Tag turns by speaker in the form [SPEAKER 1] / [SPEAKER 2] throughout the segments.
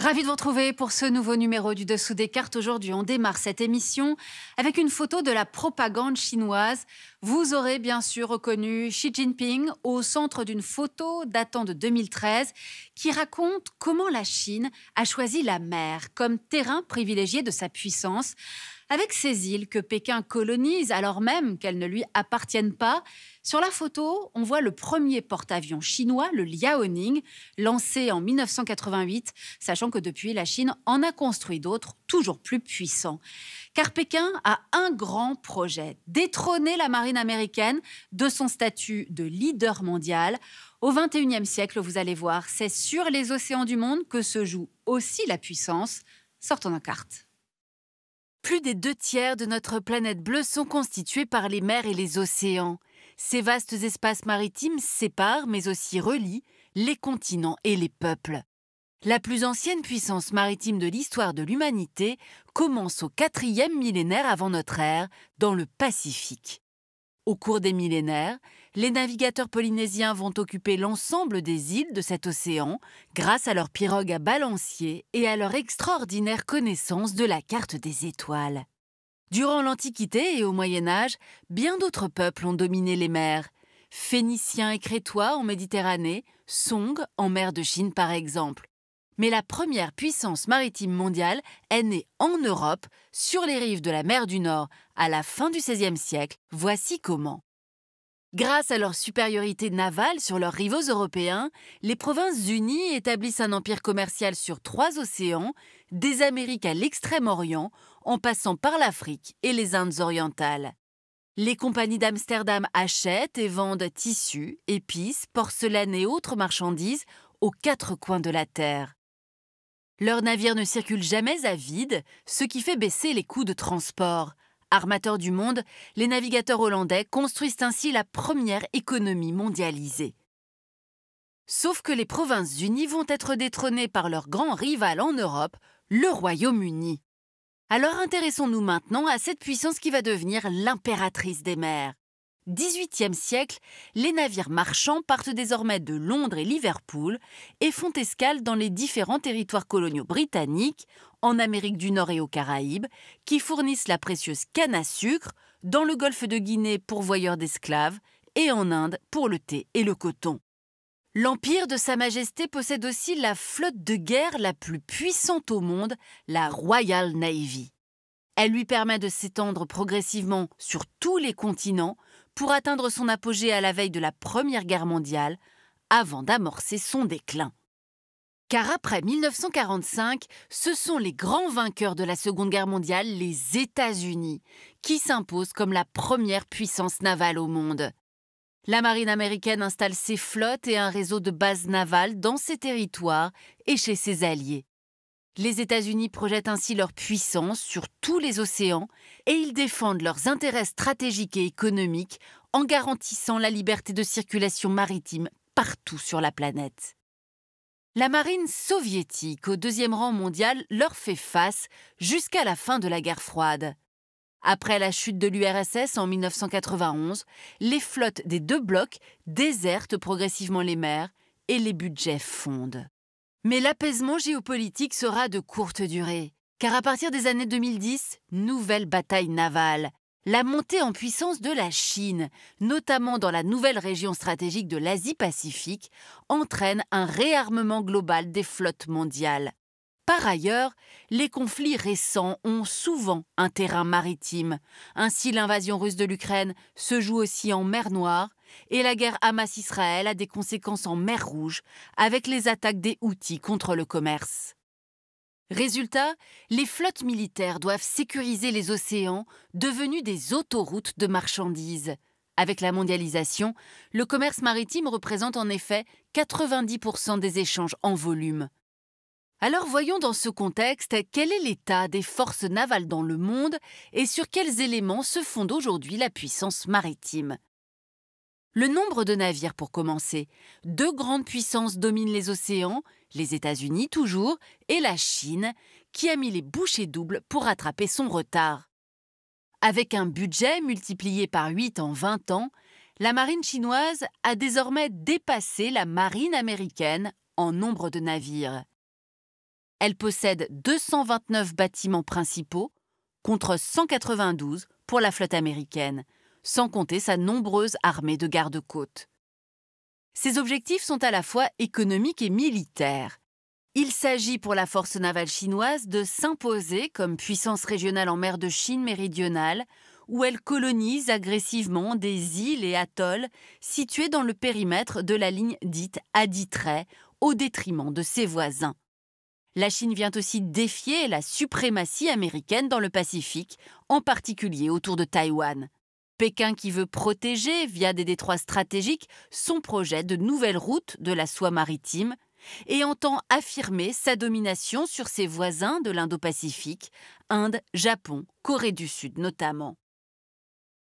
[SPEAKER 1] Ravi de vous retrouver pour ce nouveau numéro du Dessous des cartes. Aujourd'hui, on démarre cette émission avec une photo de la propagande chinoise. Vous aurez bien sûr reconnu Xi Jinping au centre d'une photo datant de 2013 qui raconte comment la Chine a choisi la mer comme terrain privilégié de sa puissance. Avec ces îles que Pékin colonise alors même qu'elles ne lui appartiennent pas. Sur la photo, on voit le premier porte-avions chinois, le Liaoning, lancé en 1988, sachant que depuis, la Chine en a construit d'autres toujours plus puissants. Car Pékin a un grand projet, détrôner la marine américaine de son statut de leader mondial. Au XXIe siècle, vous allez voir, c'est sur les océans du monde que se joue aussi la puissance. Sortons nos cartes. Plus des 2/3 de notre planète bleue sont constitués par les mers et les océans. Ces vastes espaces maritimes séparent, mais aussi relient, les continents et les peuples. La plus ancienne puissance maritime de l'histoire de l'humanité commence au 4e millénaire avant notre ère, dans le Pacifique. Au cours des millénaires, les navigateurs polynésiens vont occuper l'ensemble des îles de cet océan grâce à leurs pirogues à balancier et à leur extraordinaire connaissance de la carte des étoiles. Durant l'Antiquité et au Moyen-Âge, bien d'autres peuples ont dominé les mers. Phéniciens et Crétois en Méditerranée, Song en mer de Chine par exemple. Mais la première puissance maritime mondiale est née en Europe, sur les rives de la mer du Nord, à la fin du XVIe siècle. Voici comment. Grâce à leur supériorité navale sur leurs rivaux européens, les Provinces-Unies établissent un empire commercial sur 3 océans, des Amériques à l'Extrême-Orient, en passant par l'Afrique et les Indes orientales. Les compagnies d'Amsterdam achètent et vendent tissus, épices, porcelaine et autres marchandises aux 4 coins de la terre. Leurs navires ne circulent jamais à vide, ce qui fait baisser les coûts de transport. Armateurs du monde, les navigateurs hollandais construisent ainsi la première économie mondialisée. Sauf que les Provinces-Unies vont être détrônées par leur grand rival en Europe, le Royaume-Uni. Alors intéressons-nous maintenant à cette puissance qui va devenir l'impératrice des mers. 18e siècle, les navires marchands partent désormais de Londres et Liverpool et font escale dans les différents territoires coloniaux britanniques, en Amérique du Nord et aux Caraïbes, qui fournissent la précieuse canne à sucre, dans le golfe de Guinée pourvoyeur d'esclaves, et en Inde pour le thé et le coton. L'Empire de Sa Majesté possède aussi la flotte de guerre la plus puissante au monde, la Royal Navy. Elle lui permet de s'étendre progressivement sur tous les continents pour atteindre son apogée à la veille de la Première Guerre mondiale, avant d'amorcer son déclin. Car après 1945, ce sont les grands vainqueurs de la Seconde Guerre mondiale, les États-Unis, qui s'imposent comme la première puissance navale au monde. La marine américaine installe ses flottes et un réseau de bases navales dans ses territoires et chez ses alliés. Les États-Unis projettent ainsi leur puissance sur tous les océans et ils défendent leurs intérêts stratégiques et économiques en garantissant la liberté de circulation maritime partout sur la planète. La marine soviétique, au 2e rang mondial, leur fait face jusqu'à la fin de la guerre froide. Après la chute de l'URSS en 1991, les flottes des 2 blocs désertent progressivement les mers et les budgets fondent. Mais l'apaisement géopolitique sera de courte durée, car à partir des années 2010, nouvelle bataille navale. La montée en puissance de la Chine, notamment dans la nouvelle région stratégique de l'Asie-Pacifique, entraîne un réarmement global des flottes mondiales. Par ailleurs, les conflits récents ont souvent un terrain maritime. Ainsi, l'invasion russe de l'Ukraine se joue aussi en mer Noire et la guerre Hamas-Israël a des conséquences en mer Rouge avec les attaques des Houthis contre le commerce. Résultat, les flottes militaires doivent sécuriser les océans devenus des autoroutes de marchandises. Avec la mondialisation, le commerce maritime représente en effet 90% des échanges en volume. Alors voyons dans ce contexte quel est l'état des forces navales dans le monde et sur quels éléments se fonde aujourd'hui la puissance maritime. Le nombre de navires pour commencer. 2 grandes puissances dominent les océans, les États-Unis toujours, et la Chine, qui a mis les bouchées doubles pour rattraper son retard. Avec un budget multiplié par 8 en 20 ans, la marine chinoise a désormais dépassé la marine américaine en nombre de navires. Elle possède 229 bâtiments principaux contre 192 pour la flotte américaine, sans compter sa nombreuse armée de garde-côtes. Ses objectifs sont à la fois économiques et militaires. Il s'agit pour la force navale chinoise de s'imposer comme puissance régionale en mer de Chine méridionale, où elle colonise agressivement des îles et atolls situés dans le périmètre de la ligne dite Aditray, au détriment de ses voisins. La Chine vient aussi défier la suprématie américaine dans le Pacifique, en particulier autour de Taïwan. Pékin qui veut protéger, via des détroits stratégiques, son projet de nouvelle route de la soie maritime et entend affirmer sa domination sur ses voisins de l'Indo-Pacifique, Inde, Japon, Corée du Sud notamment.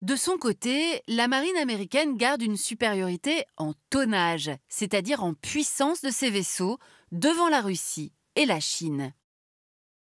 [SPEAKER 1] De son côté, la marine américaine garde une supériorité en tonnage, c'est-à-dire en puissance de ses vaisseaux, devant la Russie et la Chine.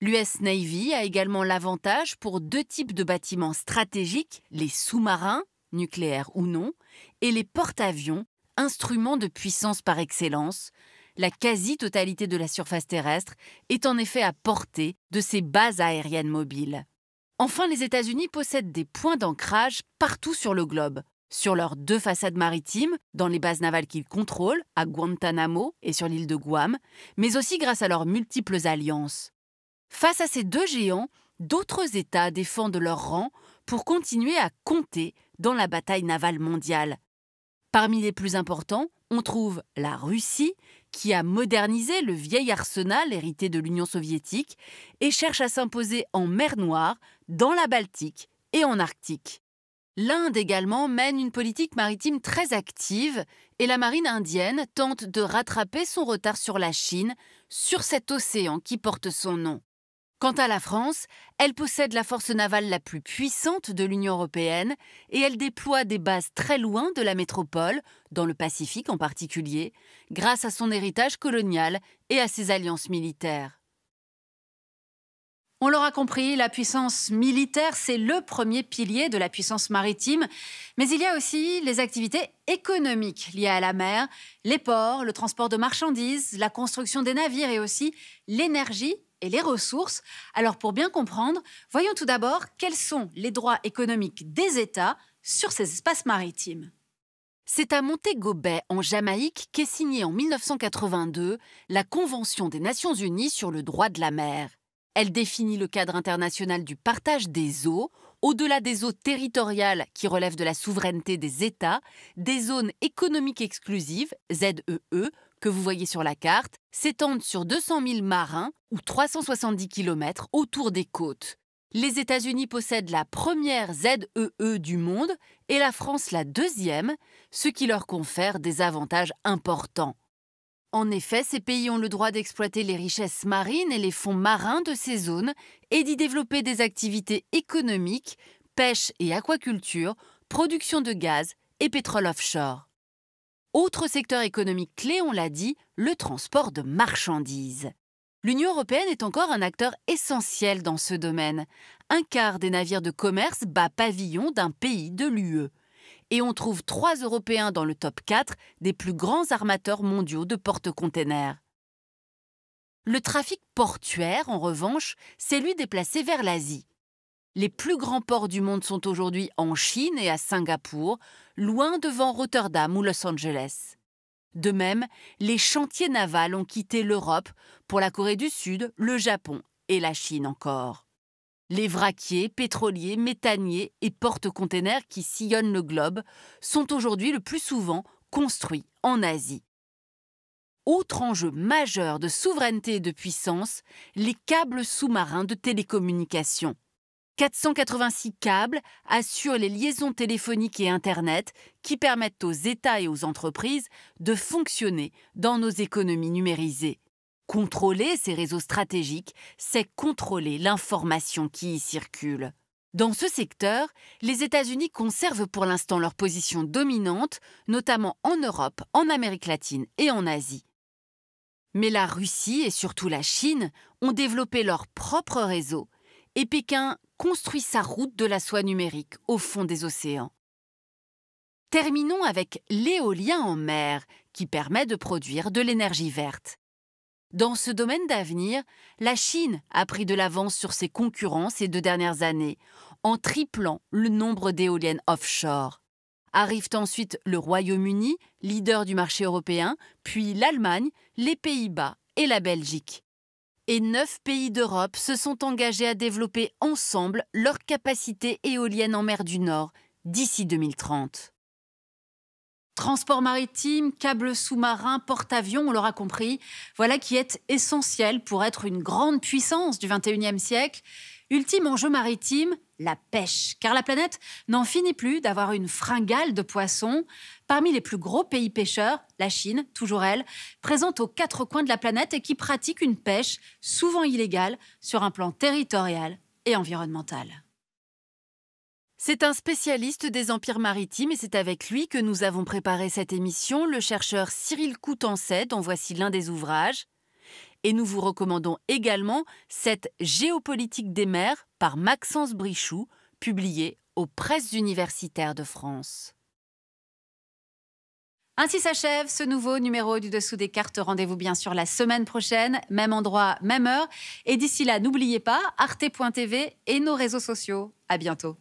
[SPEAKER 1] L'US Navy a également l'avantage pour deux types de bâtiments stratégiques, les sous-marins, nucléaires ou non, et les porte-avions, instruments de puissance par excellence. La quasi-totalité de la surface terrestre est en effet à portée de ces bases aériennes mobiles. Enfin, les États-Unis possèdent des points d'ancrage partout sur le globe, sur leurs deux façades maritimes, dans les bases navales qu'ils contrôlent, à Guantanamo et sur l'île de Guam, mais aussi grâce à leurs multiples alliances. Face à ces deux géants, d'autres États défendent leur rang pour continuer à compter dans la bataille navale mondiale. Parmi les plus importants, on trouve la Russie, qui a modernisé le vieil arsenal hérité de l'Union soviétique et cherche à s'imposer en mer Noire, dans la Baltique et en Arctique. L'Inde également mène une politique maritime très active et la marine indienne tente de rattraper son retard sur la Chine, sur cet océan qui porte son nom. Quant à la France, elle possède la force navale la plus puissante de l'Union européenne et elle déploie des bases très loin de la métropole, dans le Pacifique en particulier, grâce à son héritage colonial et à ses alliances militaires. On l'aura compris, la puissance militaire, c'est le premier pilier de la puissance maritime. Mais il y a aussi les activités économiques liées à la mer, les ports, le transport de marchandises, la construction des navires et aussi l'énergie et les ressources. Alors pour bien comprendre, voyons tout d'abord quels sont les droits économiques des États sur ces espaces maritimes. C'est à Montego Bay, en Jamaïque, qu'est signée en 1982 la Convention des Nations Unies sur le droit de la mer. Elle définit le cadre international du partage des eaux, au-delà des eaux territoriales qui relèvent de la souveraineté des États, des zones économiques exclusives, ZEE, que vous voyez sur la carte, s'étendent sur 200 000 marins ou 370 km autour des côtes. Les États-Unis possèdent la première ZEE du monde et la France la deuxième, ce qui leur confère des avantages importants. En effet, ces pays ont le droit d'exploiter les richesses marines et les fonds marins de ces zones et d'y développer des activités économiques, pêche et aquaculture, production de gaz et pétrole offshore. Autre secteur économique clé, on l'a dit, le transport de marchandises. L'Union européenne est encore un acteur essentiel dans ce domaine. Un quart des navires de commerce bat pavillon d'un pays de l'UE. Et on trouve 3 Européens dans le top 4 des plus grands armateurs mondiaux de porte-containers. Le trafic portuaire, en revanche, c'est lui déplacé vers l'Asie. Les plus grands ports du monde sont aujourd'hui en Chine et à Singapour, loin devant Rotterdam ou Los Angeles. De même, les chantiers navals ont quitté l'Europe pour la Corée du Sud, le Japon et la Chine encore. Les vraquiers, pétroliers, méthaniers et porte-containers qui sillonnent le globe sont aujourd'hui le plus souvent construits en Asie. Autre enjeu majeur de souveraineté et de puissance, les câbles sous-marins de télécommunications. 486 câbles assurent les liaisons téléphoniques et Internet qui permettent aux États et aux entreprises de fonctionner dans nos économies numérisées. Contrôler ces réseaux stratégiques, c'est contrôler l'information qui y circule. Dans ce secteur, les États-Unis conservent pour l'instant leur position dominante, notamment en Europe, en Amérique latine et en Asie. Mais la Russie et surtout la Chine ont développé leur propre réseau et Pékin construit sa route de la soie numérique au fond des océans. Terminons avec l'éolien en mer qui permet de produire de l'énergie verte. Dans ce domaine d'avenir, la Chine a pris de l'avance sur ses concurrents ces 2 dernières années, en triplant le nombre d'éoliennes offshore. Arrivent ensuite le Royaume-Uni, leader du marché européen, puis l'Allemagne, les Pays-Bas et la Belgique. Et 9 pays d'Europe se sont engagés à développer ensemble leur capacité éolienne en mer du Nord d'ici 2030. Transport maritime, câbles sous-marins, porte-avions, on l'aura compris, voilà qui est essentiel pour être une grande puissance du XXIe siècle. Ultime enjeu maritime, la pêche, car la planète n'en finit plus d'avoir une fringale de poissons. Parmi les plus gros pays pêcheurs, la Chine, toujours elle, présente aux 4 coins de la planète et qui pratique une pêche souvent illégale sur un plan territorial et environnemental. C'est un spécialiste des empires maritimes et c'est avec lui que nous avons préparé cette émission, le chercheur Cyril Coutançais, dont voici l'un des ouvrages. Et nous vous recommandons également cette Géopolitique des mers par Maxence Brichoux, publié aux Presses universitaires de France. Ainsi s'achève ce nouveau numéro du Dessous des cartes. Rendez-vous bien sûr la semaine prochaine, même endroit, même heure. Et d'ici là, n'oubliez pas, arte.tv et nos réseaux sociaux. À bientôt.